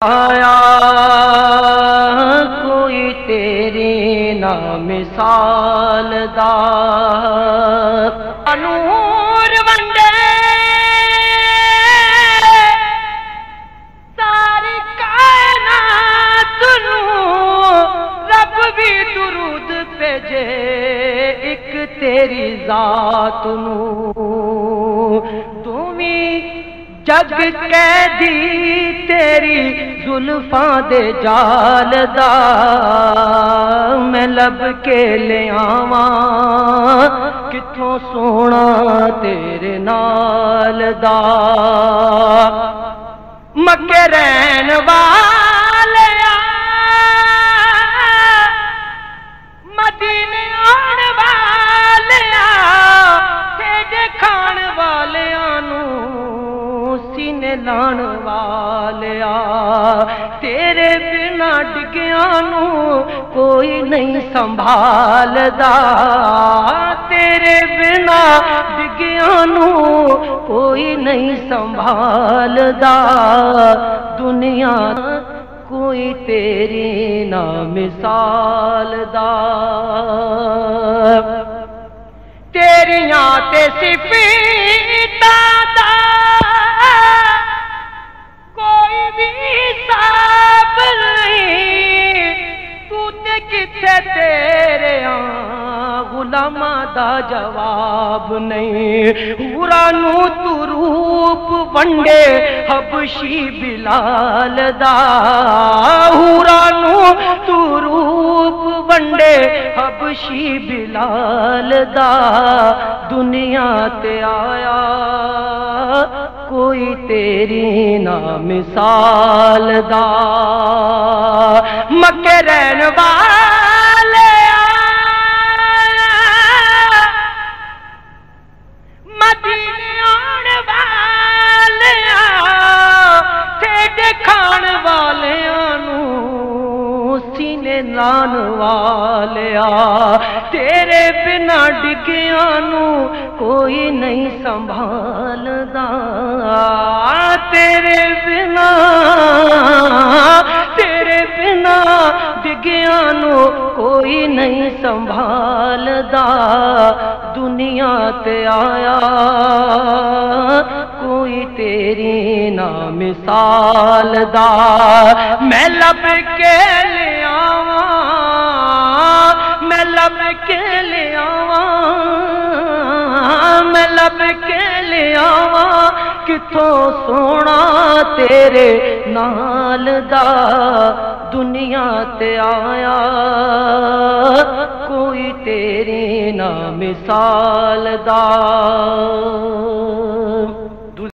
آیا کوئی تیری نا مثال دا نور ونڈے ساری کائنات نوں رب بھی درود بھیجے ایک تیری ذات نوں تمہیں جگ قیدی تیری زلفاں دے جال دا میں لب کے لے آواں کتھوں سونا تیرے نال دا مکے رہن والیا مدینے آن والیا تیرے کھان والیاں نوں سینے لان والیا تیرے بنا ڈگیاں نوں کوئی نہیں سنبھالدا تیرے بنا ڈگیاں نوں کوئی نہیں سنبھالدا دنیا کوئی تیری نا مثال دا تیریاں تے صفاتاں دا کوئی بھی حساب نہیں تو تے کتھے تیرے غلاماں دا جواب نہیں حوراں نوں تو روپ ونڈے حبشی بلال دا حوراں نوں تو روپ ونڈے حبشی بلال دا دنیا تے آیا کوئی تیری نا مثال دا مکے رہن والے مدینے آن والے تیرے کھان والیاں نوں سینے لان والیا تیرے بنا ڈگیاں نوں کوئی نہیں سنبھالدا تیرے بنا ڈگیاں نوں کوئی نہیں سنبھالدا دنیا تے آیا کوئی تیری نا مثال دا میں لب کے لے آواں میں لب کے لے آواں میں لب کے لے آواں کتھوں سونا تیرے نال دا دنیا تے آیا کوئی تیری نا مثال دا